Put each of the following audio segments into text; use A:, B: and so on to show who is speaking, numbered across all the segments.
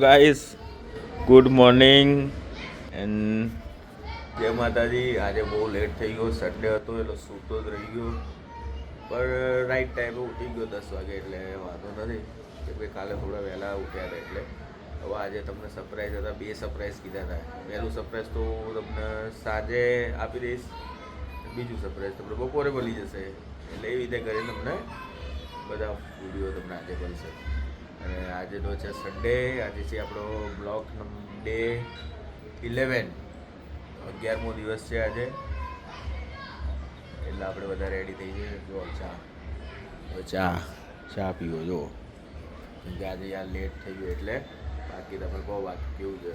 A: Guys, good morning and જય માતાજી. આજે બહુ લેટ થઈ ગયો, સન્ડે હતો એટલે સૂતો જ રહી ગયો, પણ રાઈટ ટાઈમે ઉઠી ગયો 10 વાગે, એટલે વાંધો નથી કે ભાઈ કાલે થોડા વહેલા ઉઠ્યા હતા. એટલે હવે આજે તમને સરપ્રાઈઝ હતા, 2 સરપ્રાઈઝ કીધા હતા. પહેલું સરપ્રાઈઝ તો તમને સાંજે આપી દઈશ, બીજું સરપ્રાઈઝ તમને બપોરે મળી જશે. એટલે એવી રીતે કરીને તમને બધા વિડીયો તમને આજે મળશે. અને આજનો છે સન્ડે, આજે છે આપણો બ્લોગ ડે 11, 11મો દિવસ છે આજે. એટલે આપણે બધા રેડી થઈ જઈએ. જો ચા પીવો જો, કેમ કે આજે યાર લેટ થઈ ગયો. એટલે બાકી તમે કહો, બાકી કેવું છે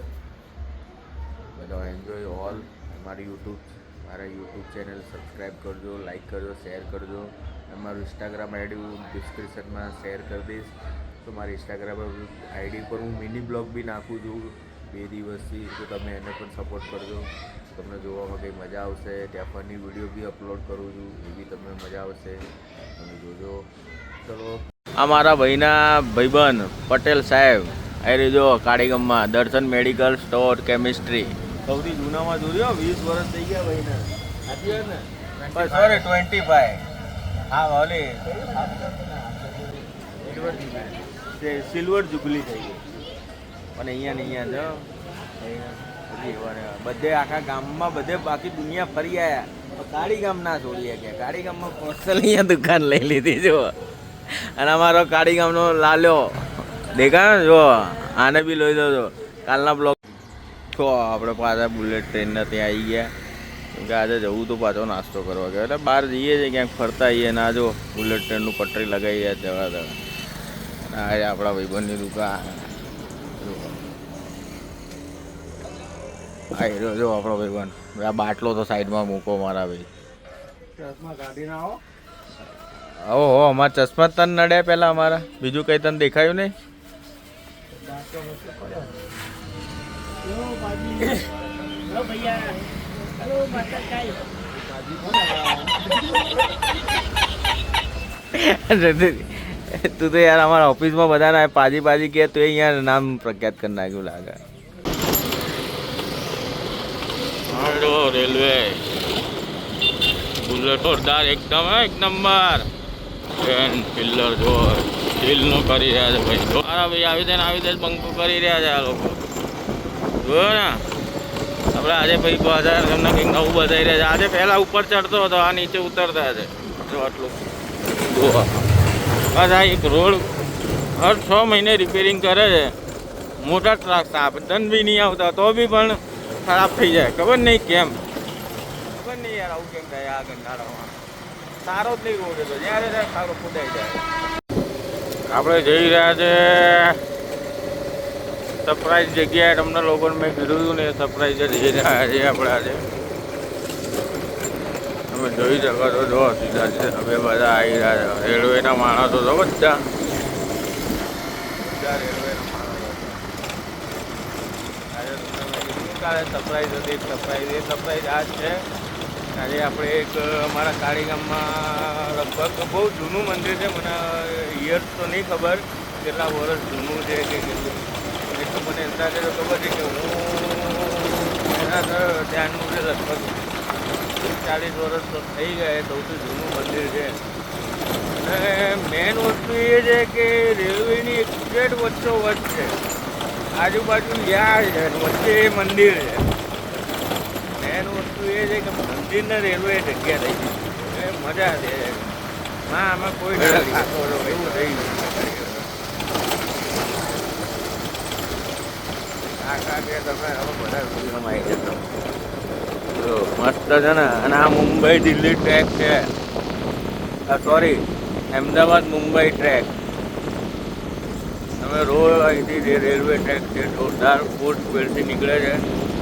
A: બધા? Enjoy all. મારા યુટ્યુબ ચેનલ સબસ્ક્રાઈબ કરજો, લાઈક કરજો, શેર કરજો. મારું ઇન્સ્ટાગ્રામ આઈડી હું ડિસ્ક્રિપ્શનમાં શેર કરી દઈશ. તો મારી ઇન્સ્ટાગ્રામ આઈડી પર હું મિની બ્લોગ બી નાખું છું 2 દિવસથી, તો તમે એને પણ સપોર્ટ કરજો. તમને જોવામાં કંઈ મજા આવશે. ત્યાં ફની વિડીયો બી અપલોડ કરું છું, એ બી તમને મજા આવશે, તમે જોજો. ચલો, આ મારા ભાઈના ભાઈબંધ પટેલ સાહેબ આવી જો કાળીગમમાં દર્શન મેડિકલ સ્ટોર કેમિસ્ટ્રી, સૌથી જૂનામાં જોયો. 20 વર્ષ થઈ ગયા ભાઈને. સાચી વાત ને? સોરી 25. હા ઓલી સિલ્વર જુબલી થઈ ગઈ. અને અહીંયા જો બધે આખા ગામમાં બધે બાકી દુનિયા ફરી આવ્યા, કાળી ગામ ના છોડીએ કે કાળી ગામમાં પર્સનલ અહીંયા દુકાન લઈ લીધી જો. અને અમારો કાળી ગામનો લાલ્યો દેખાય જો, આને બી લઈ દો. કાલના બ્લોગ તો આપણે પાછા બુલેટ ટ્રેનના ત્યાં આવી ગયા, કેમ કે આજે જવું તો પાછો નાસ્તો કરવા ગયો. એટલે બહાર જઈએ છીએ ક્યાંક ફરતા આવીએ. ના જો બુલેટ ટ્રેનનું પટરી લગાવી જવા દવા. આજે આપણા ભાઈબંધની દુકાન આ હીરો જો આપણો ભાઈબંધ. આ બાટલો તો સાઈડમાં મૂકો મારા ભાઈ. આવો હો, અમારા ચશ્મા તને નડ્યા પહેલાં અમારા, બીજું કંઈ તને દેખાયું નહીં? તું તો યાર અમારા ઓફિસમાં બધાના પાજી કે તું અહીંયા નામ પ્રખ્યાત કરી નાખ્યું લાગે. રેલવે બુલેટ જોરદાર એકદમ, એક નંબર. ટ્રેન પિલ્લર જો ઢીલનો કરી રહ્યા છે ભાઈ. મારા ભાઈ આવી દે બંકો કરી રહ્યા છે આ લોકો. જોયો ને આપણે આજે ભાઈ બજાર તમને કંઈક નવું બતાવી રહ્યા છે. આજે પહેલાં ઉપર ચડતો હતો, આ નીચે ઉતરતા છે. જો આટલું જોવા બસ. આ એક રોડ હર 6 મહિને રિપેરિંગ કરે છે. મોટા ટ્રક સાધન બી નહીં આવતા તો બી પણ ખરાબ થઈ જાય. ખબર નહીં કેમ, ખબર નહીં યાર આવું કેમ થાય આ ગંડાળામાં. સારો જ નહીં રોડ હતો, જ્યારે સારો ફૂટાઈ જાય. આપણે જઈ રહ્યા છે સરપ્રાઈઝ જગ્યાએ. તમને લોકોને મેં કીધું હતું ને, સરપ્રાઈઝ જઈ રહ્યા છીએ આપણે આજે. તમે જોઈ શકો છો, જો સીધા હવે બધા આવી રહ્યા છે. રેલવેના માણસો તો બધા રેલવેના માણસો. આજે તમને મેં કીધું કાલે સરપ્રાઈઝ હતી, સરપ્રાઈઝ આ જ છે. આજે આપણે એક અમારા કાળી ગામમાં લગભગ બહુ જૂનું મંદિર છે. મને યર્સ તો નહીં ખબર કેટલા વર્ષ જૂનું છે કે કેટલું, એટલું મને અંદાજે તો ખબર છે કે હું એના ધ્યાનનું છે. લગભગ 40 વર્ષ તો થઈ ગયા. સૌથી જૂનું મંદિર છે. અને મેન વસ્તુ એ છે કે રેલવેની એક્ઝેક્ટ વચ્ચોવચ્ચ છે. આજુબાજુ યાર છે, વચ્ચે એ મંદિર છે. મેન વસ્તુ એ છે કે મંદિરને રેલવે જગ્યા થઈ ગઈ, મજા છે. હા, આમાં કોઈ એવું થઈ ગયું. મસ્ત છે ને. અને આ મુંબઈ દિલ્હી ટ્રેક છે. Sorry, Ahmedabad Mumbai track. તમે રોજ અહીંથી રેલવે ટ્રેક છે, જોરદાર ફૂલ સ્પીડથી નીકળે છે.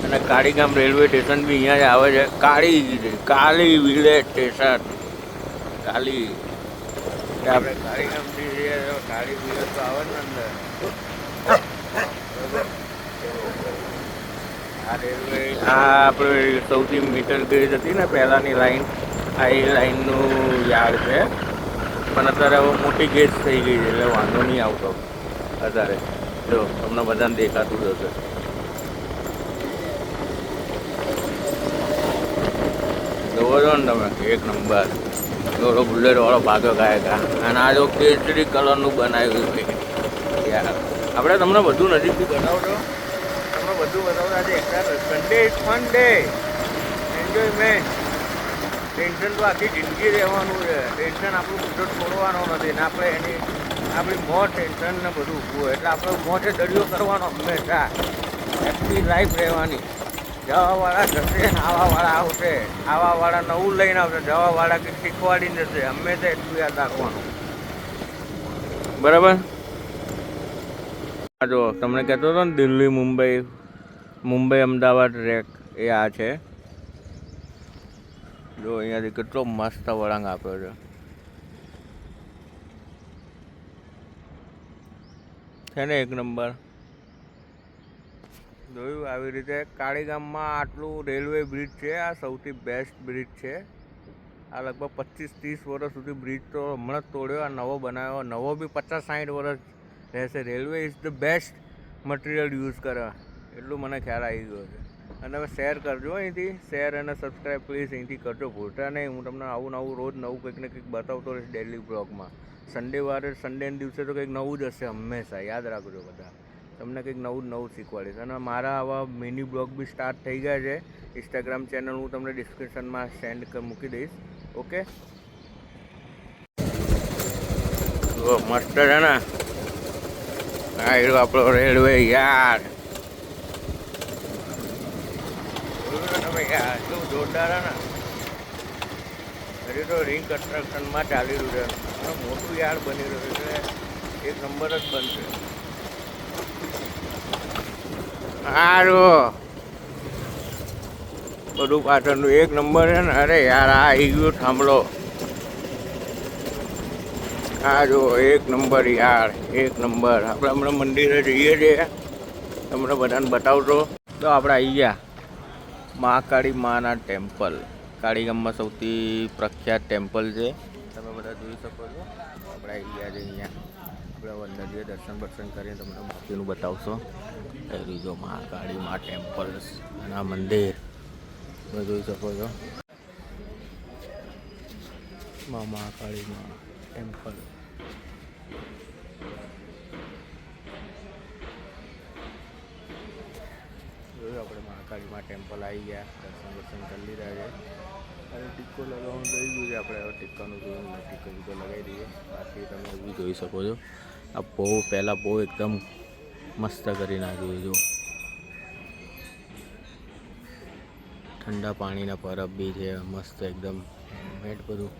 A: અને કાળીગામ રેલવે સ્ટેશન બી અહીંયા જ આવે છે. કાળી વિલેજ સ્ટેશન. આપણે કાળીગામથી જઈએ તો કાળી વિલેજ તો આવે ને અંદર. આ રેલવે આપણે સૌથી મીટર ગેજ હતી ને પહેલાંની લાઈન, આ એ લાઈનનું યાર્ડ છે. પણ અત્યારે હવે મોટી ગેજ થઈ ગઈ છે એટલે વાંધો નહીં આવતો અત્યારે. જો તમને બધાને દેખાતું જ હશે. જોવો છો ને તમે, એક નંબર થોડો બુલેટ વાળો ભાગો ગાયકા. અને આ જો કેસરી કલરનું બનાવ્યું છે યાર. આપણે તમને બધું નજીકથી બતાવજો, તમને બધું બતાવજો. આજે extra Sunday is fun day, enjoyment. Tension તો આખી જિંદગી રહેવાનું છે. ટેન્શન આપણું બધું છોડવાનો નથી ને આપણે આપણી મોત ટેન્શન ને બધું ઊભું હોય એટલે આપણે મોટે દરિયો કરવાનો હંમેશા. હેપી લાઈફ રહેવાની. જવાવાળા જશે ને આવાવાળા આવશે. આવાવાળા નવું લઈને આવશે, જવાવાળા કંઈક શીખવાડી જશે. હંમેશા એટલું યાદ રાખવાનું, બરાબર? જો તમને કહેતો હતો ને દિલ્હી મુંબઈ અમદાવાદ ટ્રેક એ આ છે. જો અહીંયાથી કેટલો મસ્ત વળાંક આપ્યો છે ને, એક નંબર. જોયું આવી રીતે કાળીગામમાં આટલું રેલવે બ્રિજ છે. આ સૌથી બેસ્ટ બ્રિજ છે. આ લગભગ 25-30 વર્ષ સુધી બ્રિજ તો હમણાં જ તોડ્યો, આ નવો બનાવ્યો. નવો બી 50-60 વર્ષ રહેશે. Railway is the best material use કરે એટલું મને ખ્યાલ આવી ગયો છે. અને હવે શેર કરજો અહીંથી, શેર અને સબસ્ક્રાઈબ પ્લીઝ અહીંથી કરજો, ભૂલતા નહીં. હું તમને આવું રોજ નવું કંઈક ને કંઈક બતાવતો રહીશ ડેલી બ્લોગમાં. સન્ડેના દિવસે તો કંઈક નવું જ હશે હંમેશા, યાદ રાખજો બધા. તમને કંઈક નવું શીખવાડીશ. અને મારા આવા મિની બ્લોગ બી સ્ટાર્ટ થઈ ગયા છે. ઇન્સ્ટાગ્રામ ચેનલ હું તમને ડિસ્ક્રિપ્શનમાં મૂકી દઈશ. ઓકે, મસ્ત છે ને આ આપણો રેલવે યાર. તમે યાર શું જોરદાર ને. હજી તો રિંગ કન્સ્ટ્રક્શનમાં ચાલી રહ્યું છે. મોટું યાર્ડ બની રહ્યું છે, એક નંબર જ બનશે. સારું બધું પાછળનું એક નંબર છે ને. અરે યાર આ આવી ગયું થાંભલો. આ જો એક નંબર યાર, એક નંબર. આપણે હમણાં મંદિરે જઈએ છીએ, તમને બધાને બતાવશો. તો આપણે આવી ગયા મહાકાળી માના ટેમ્પલ. કાળીગામમાં સૌથી પ્રખ્યાત ટેમ્પલ છે, તમે બધા જોઈ શકો છો. આપણે આવી ગયા છે અહીંયા. આપણે અંદર જઈએ, દર્શન કરીને તમને બાકીનું બતાવશો. એ રીજો મહાકાળી મા ટેમ્પલ અને આ મંદિર તમે જોઈ શકો છો. મહાકાળી મા ટેમ્પલ. જોયું આપણે મહાકાળી મા ટેમ્પલ આવી ગયા, દર્શન કરી લીધા છે. અને ટીક્કો લગાવવાનું રહી ગયું છે. આપણે હવે ટીક્કાનું જોયું, ટીક્કો બીજો લગાવી દઈએ. બાકી તમે એવું જોઈ શકો છો. આ પહેલાં બહુ એકદમ મસ્ત કરી નાખ્યું. જો ઠંડા પાણીના પરબ બી છે, મસ્ત એકદમ મેટ બધું.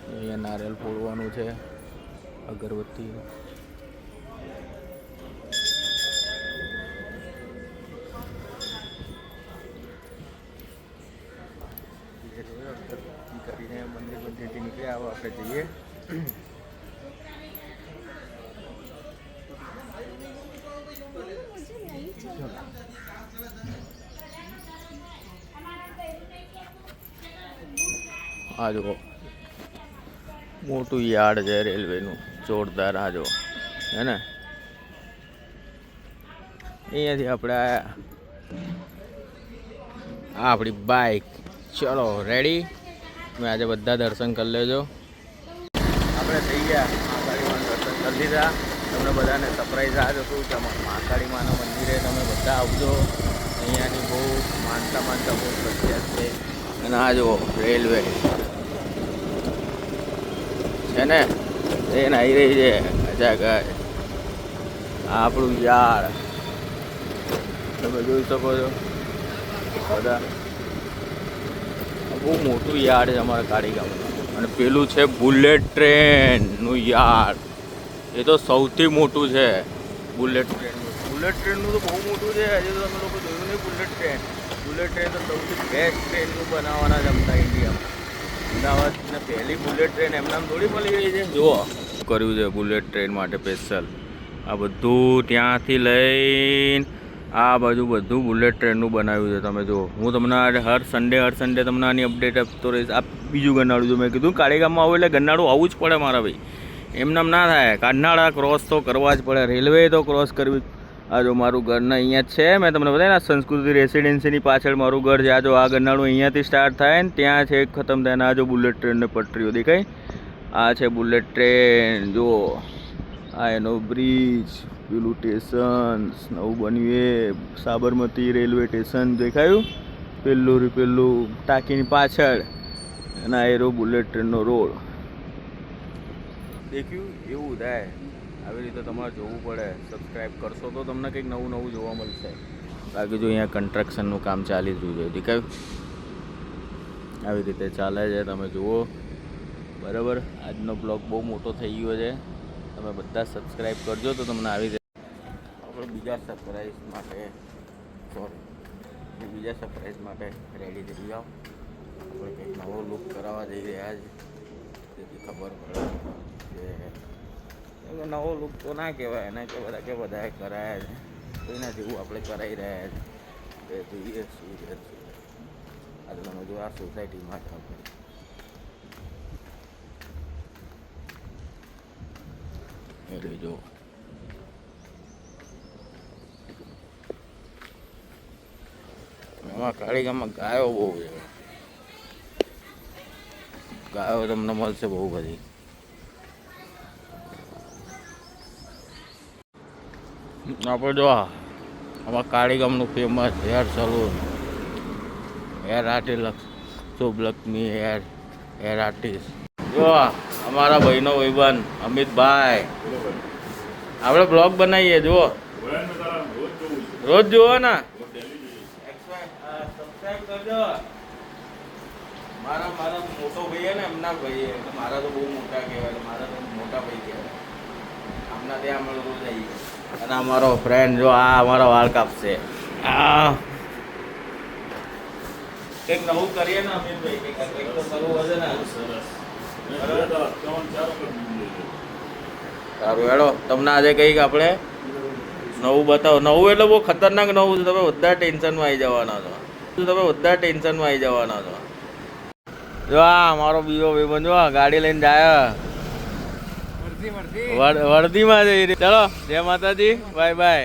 A: અહીંયા નારિયેલ ફોડવાનું છે, અગરબત્તી. કરીને મંદિરથી નીકળ્યા. આવો આપણે જઈએ. આ જો મોટું યાર્ડ છે રેલવેનું, જોરદાર. આ જો હે ને, અહીંયાથી આપણે આવ્યા. આ આપણી બાઇક. ચલો રેડી. તમે આજે બધા દર્શન કરી લેજો. આપણે થઈ ગયા મહાકાળીમાના દર્શન કરી લીધા. તમને બધાને સરપ્રાઈઝ આ હતું કે મહાકાળીમાના મંદિરે તમે બધા આવજો. અહીંયાની બહુ માનતા બહુ પ્રખ્યાત છે. અને આ જુઓ રેલવે છે ને, ટ્રેન આવી રહી છે. અચાનક આ આપણું યાર્ડ તમે જોઈ શકો છો બધા. બહુ મોટું યાર્ડ છે અમારા કાળીગામમાં. અને પેલું છે બુલેટ ટ્રેનનું યાર્ડ. એ તો સૌથી મોટું છે બુલેટ ટ્રેનનું. બુલેટ ટ્રેનનું તો બહુ મોટું છે. હજી તો તમે લોકો જોયું નહીં બુલેટ ટ્રેન. બુલેટ ટ્રેન તો સૌથી બેસ્ટ ટ્રેનનું બનાવવાના છે અમદાવાદ ઇન્ડિયામાં. અમદાવાદને પહેલી બુલેટ ટ્રેન એમનામ થોડી મળી રહી છે. જુઓ કર્યું છે બુલેટ ટ્રેન માટે સ્પેશિયલ. આ બધું ત્યાંથી લઈને આ બાજુ બધું બુલેટ ટ્રેનનું બનાવ્યું છે. તમે જુઓ, હું તમને હર સન્ડે તમને આની અપડેટ આપતો રહીશ. આ બીજું ગરનાળું જો મેં કીધું કાળીગામમાં આવું એટલે ગરનાળું આવવું જ પડે મારા ભાઈ. એમનામ ના થાય. કાઢનાળા ક્રોસ તો કરવા જ પડે, રેલવે તો ક્રોસ કરવી. આ જો મારું ઘર ને અહીંયા જ છે. મેં તમને બતાવ્યું ને સંસ્કૃતિ રેસિડેન્સીની પાછળ મારું ઘર છે. આ જો આ ગરનાળું અહીંયાથી સ્ટાર્ટ થાય ને ત્યાં છે ખતમ થાય ને આ જો બુલેટ ટ્રેનને પટરીઓ દેખાય. આ છે બુલેટ ટ્રેન. જુઓ આ એનો બ્રિજ, પેલું સ્ટેશન નવું બન્યું એ સાબરમતી રેલવે સ્ટેશન દેખાયું પેલું ટાંકીની પાછળ. અને આ એરો બુલેટ ટ્રેનનો રોડ દેખ્યું. એવું થાય. આવી રીતે તમારે જોવું પડે. સબસ્ક્રાઈબ કરશો તો તમને કંઈક નવું જોવા મળશે. બાકી જો અહીંયા કન્સ્ટ્રક્શનનું કામ ચાલી રહ્યું છે. દેખાયું આવી રીતે ચાલે છે. તમે જુઓ બરાબર. આજનો બ્લોગ બહુ મોટો થઈ ગયો છે. તમે બધા સબસ્ક્રાઈબ કરજો તો તમને આવી રીતે આપણે બીજા સરપ્રાઈઝ માટે રેડી થઈ જાઓ. આપણે કંઈક નવો લુક કરાવવા જઈ રહ્યા છે. તેથી ખબર પડે કે નવો લુક તો ના કહેવાય એને, કે બધા કરાયા છે. કોઈના જેવું આપણે કરાવી રહ્યા છે. એ જોઈએ શું છે. આજે તમે જો આ સોસાયટીમાં આપણે જો એમાં કાળીગામમાં ગાયો બહુ છે. ગાયો તમને મળશે બહુ બધી. આપણે જો આમાં કાળીગામનું famous hair salon, hair artist, Shubh Lakshmi hair artist. જો અમારા ભાઈનો ભાઈબંધ અમિતભાઈ, આપણે બ્લોગ બનાવીએ. જુઓ રોજ જુઓ ને. સબસ્ક્રાઈબ કરજો. મારા મોટો ભાઈ ને એમના ભાઈ મારા તો બહુ મોટા કહેવાય. મારા તો મોટા ભાઈ કહેવાય. આમના ત્યાં અમે રોજ જઈએ. અને અમારો ફ્રેન્ડ જો આ અમારો વાળ કાપશે. કંઈક નવું કરીએ ને અમિતભાઈ, કંઈક તો કરવું હશે ને. સારું હેડો, તમને આજે કંઈક આપણે નવું બતાવો. નવું એટલે બહુ ખતરનાક નવું છે. તમે બધા ટેન્શનમાં આવી જવાના છો. જો આ મારો બીજો ભાઈબંધ જો ગાડી લઈને જાય વર્ધીમાં જઈ. ચલો જય માતાજી, બાય બાય.